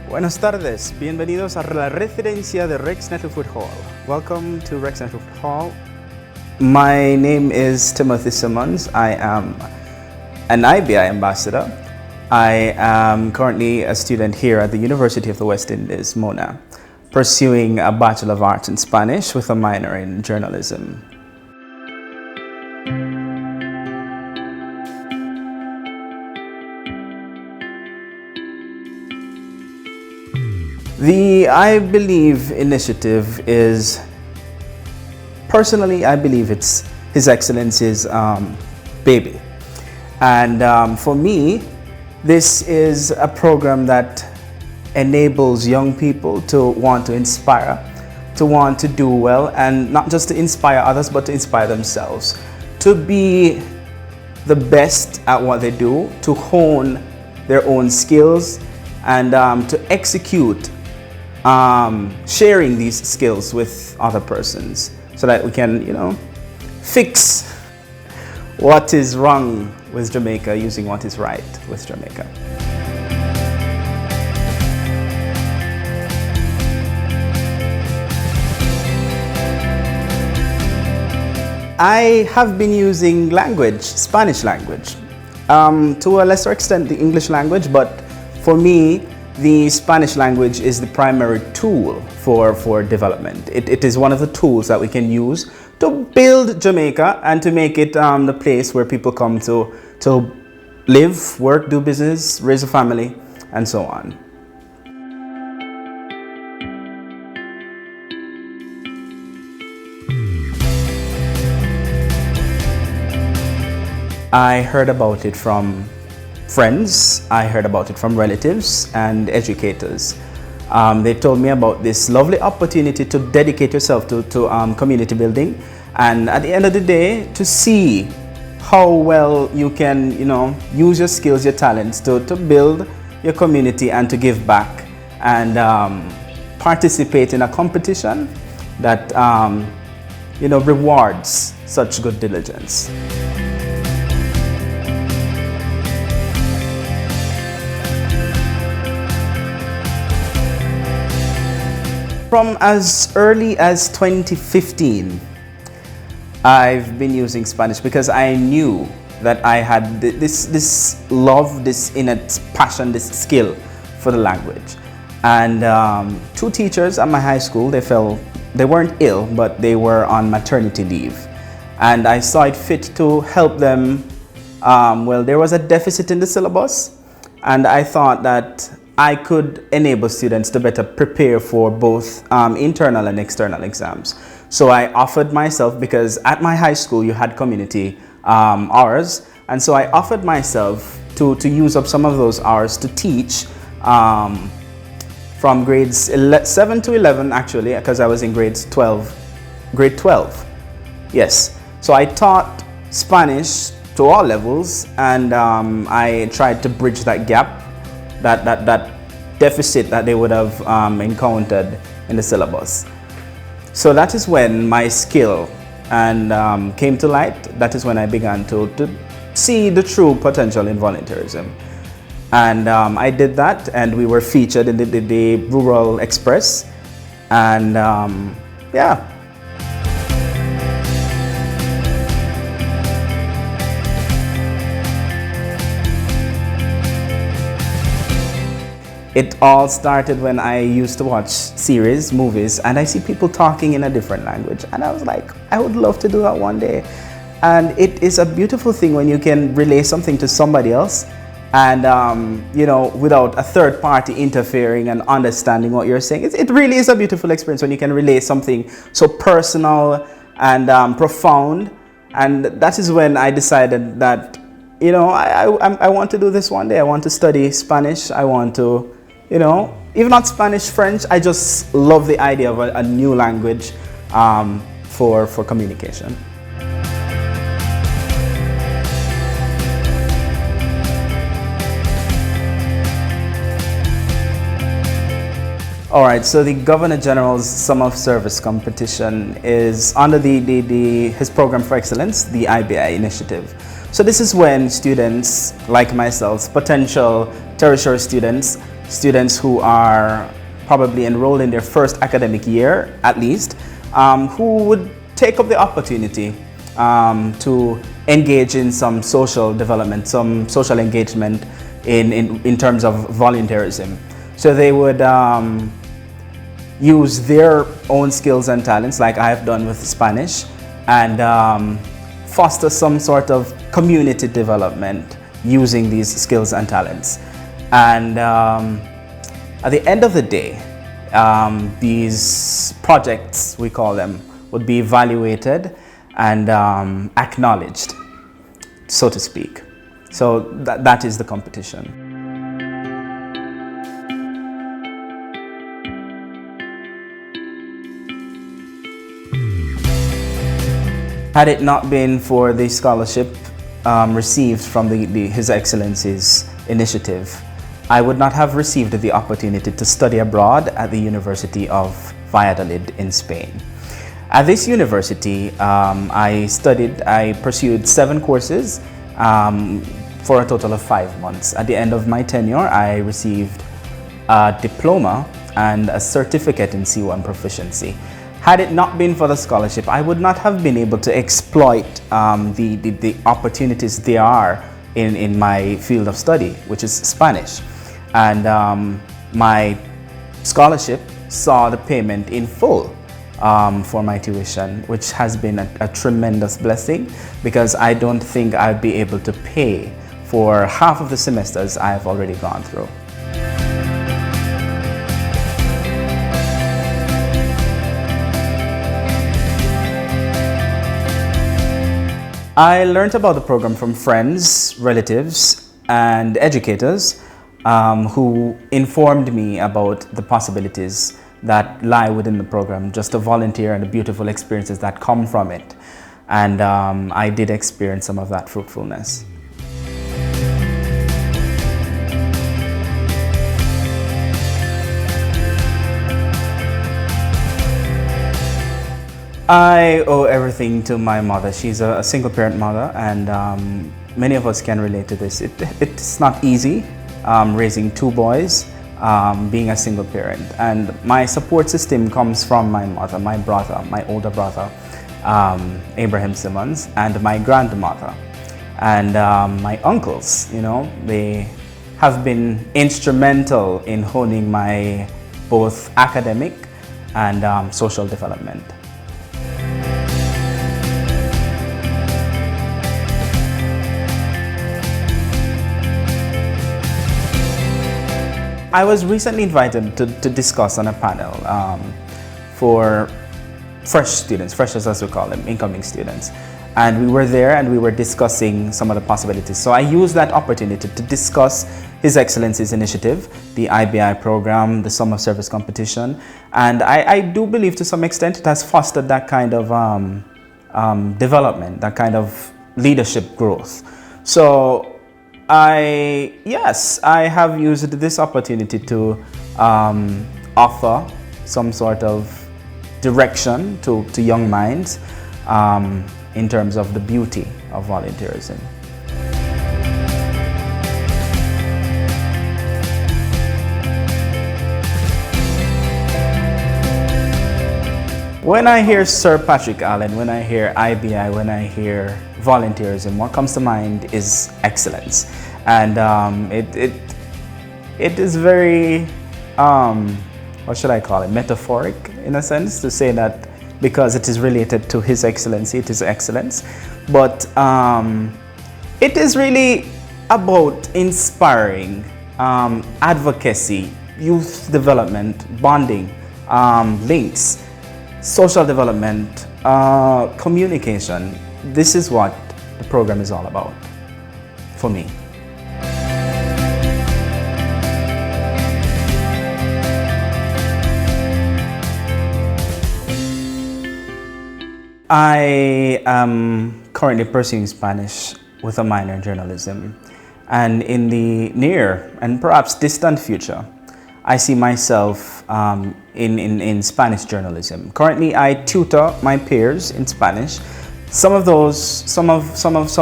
Buenas tardes, bienvenidos a la residencia de Rex Nettlefoot Hall. Welcome to Rex Nettlefoot Hall. My name is Timothy Simmonds. I am an IBI ambassador. I am currently a student here at the University of the West Indies, Mona, pursuing a Bachelor of Arts in Spanish with a minor in journalism. The I Believe initiative is, personally, I believe it's His Excellency's baby. And for me, this is a program that enables young people to want to inspire, to want to do well, and not just to inspire others, but to inspire themselves, to be the best at what they do, to hone their own skills, and to execute sharing these skills with other persons so that we can, fix what is wrong with Jamaica using what is right with Jamaica. I have been using language, Spanish language, to a lesser extent the English language, but for me, the Spanish language is the primary tool for development. It is one of the tools that we can use to build Jamaica and to make it the place where people come to live, work, do business, raise a family, and so on. I heard about it from friends, I heard about it from relatives and educators. They told me about this lovely opportunity to dedicate yourself to community building, and at the end of the day, to see how well you can, use your skills, your talents to build your community and to give back and participate in a competition that, rewards such good diligence. From as early as 2015, I've been using Spanish because I knew that I had this love, this innate passion, this skill for the language. And two teachers at my high school, they weren't ill, but they were on maternity leave. And I saw it fit to help them. There was a deficit in the syllabus, and I thought that I could enable students to better prepare for both internal and external exams. So I offered myself, because at my high school you had community hours, and so I offered myself to use up some of those hours to teach from grades 7 to 11 actually, because I was in grade 12. Yes, so I taught Spanish to all levels, and I tried to bridge that gap, that deficit that they would have encountered in the syllabus. So that is when my skill came to light. That is when I began to see the true potential in volunteerism. And I did that, and we were featured in the Rural Express. And yeah. It all started when I used to watch series, movies, and I see people talking in a different language. And I was like, I would love to do that one day. And it is a beautiful thing when you can relay something to somebody else and, without a third party interfering and understanding what you're saying. It really is a beautiful experience when you can relay something so personal and profound. And that is when I decided that, I want to do this one day. I want to study Spanish. I want to, if not Spanish, French, I just love the idea of a new language for communication. All right, so the Governor General's Summer of Service competition is under his program for excellence, the IBI initiative. So this is when students like myself, potential tertiary students, students who are probably enrolled in their first academic year at least, who would take up the opportunity to engage in some social development, some social engagement in terms of volunteerism. So they would use their own skills and talents, like I have done with Spanish, and foster some sort of community development using these skills and talents. And at the end of the day, these projects, we call them, would be evaluated and acknowledged, so to speak. So that is the competition. Had it not been for the scholarship received from His Excellency's initiative, I would not have received the opportunity to study abroad at the University of Valladolid in Spain. At this university, I pursued 7 courses for a total of 5 months. At the end of my tenure, I received a diploma and a certificate in C1 proficiency. Had it not been for the scholarship, I would not have been able to exploit the opportunities there are in my field of study, which is Spanish. And my scholarship saw the payment in full for my tuition, which has been a tremendous blessing, because I don't think I'd be able to pay for half of the semesters I've already gone through. I learned about the program from friends, relatives, and educators who informed me about the possibilities that lie within the program, just to volunteer and the beautiful experiences that come from it. And I did experience some of that fruitfulness. I owe everything to my mother. She's a single parent mother, and many of us can relate to this. It's not easy raising 2 boys, being a single parent. And my support system comes from my mother, my brother, my older brother, Abraham Simmonds, and my grandmother. And my uncles, you know, they have been instrumental in honing my both academic and social development. I was recently invited to discuss on a panel for fresh students, freshers as we call them, incoming students. And we were there and we were discussing some of the possibilities. So I used that opportunity to discuss His Excellency's initiative, the IBI program, the summer service competition. And I do believe to some extent it has fostered that kind of development, that kind of leadership growth. So I have used this opportunity to offer some sort of direction to young minds in terms of the beauty of volunteerism. When I hear Sir Patrick Allen, when I hear IBI, when I hear volunteerism, what comes to mind is excellence. And it is very, what should I call it, metaphoric in a sense, to say that because it is related to His Excellency, it is excellence. But it is really about inspiring, advocacy, youth development, bonding, links, social development, communication. This is what the program is all about for me. I am currently pursuing Spanish with a minor in journalism, and in the near and perhaps distant future, I see myself in Spanish journalism. Currently, I tutor my peers in Spanish. Some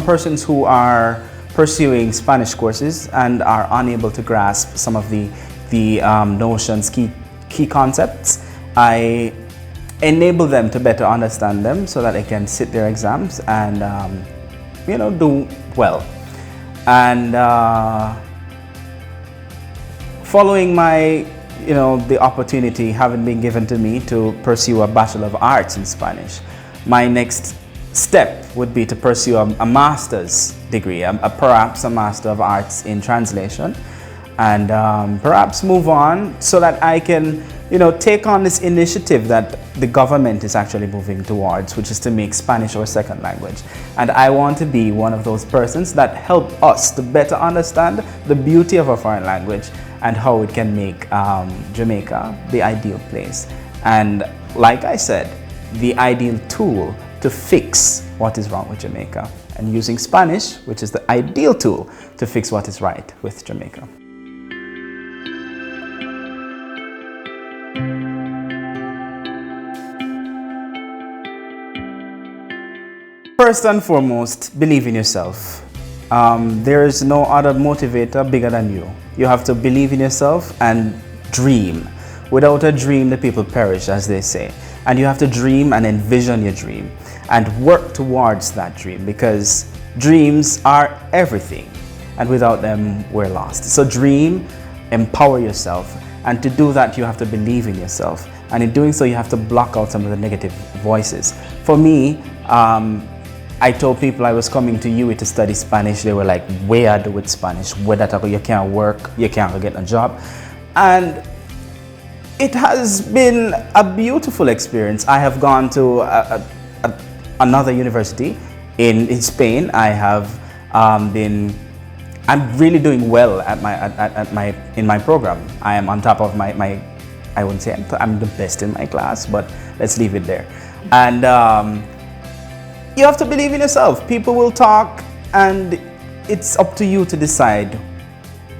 persons who are pursuing Spanish courses and are unable to grasp some of the the notions, key concepts. I enable them to better understand them so that they can sit their exams and do well. And following my the opportunity having been given to me to pursue a Bachelor of Arts in Spanish, my next step would be to pursue a master's degree, perhaps a Master of Arts in Translation, and perhaps move on so that I can take on this initiative that the government is actually moving towards, which is to make Spanish our second language. And I want to be one of those persons that help us to better understand the beauty of a foreign language and how it can make Jamaica the ideal place. And like I said, the ideal tool to fix what is wrong with Jamaica. And using Spanish, which is the ideal tool to fix what is right with Jamaica. First and foremost, believe in yourself. There is no other motivator bigger than you. You have to believe in yourself and dream. Without a dream, the people perish, as they say. And you have to dream and envision your dream and work towards that dream, because dreams are everything. And without them, we're lost. So dream, empower yourself. And to do that, you have to believe in yourself. And in doing so, you have to block out some of the negative voices. For me, I told people I was coming to UWI to study Spanish. They were like, where I do with Spanish? Where that you can't work, you can't get a job. And it has been a beautiful experience. I have gone to another university in Spain. I have I'm really doing well in my program. I am on top of my I wouldn't say I'm the best in my class, but let's leave it there. And you have to believe in yourself. People will talk, and it's up to you to decide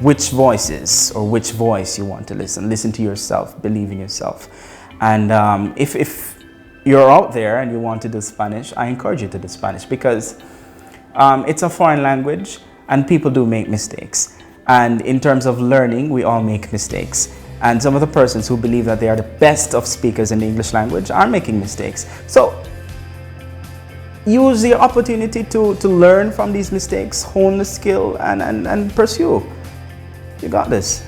which voices or which voice you want to listen. Listen to yourself, believe in yourself. And if you're out there and you want to do Spanish, I encourage you to do Spanish, because it's a foreign language and people do make mistakes. And in terms of learning, we all make mistakes. And some of the persons who believe that they are the best of speakers in the English language are making mistakes. So use the opportunity to learn from these mistakes, hone the skill, and pursue. You got this.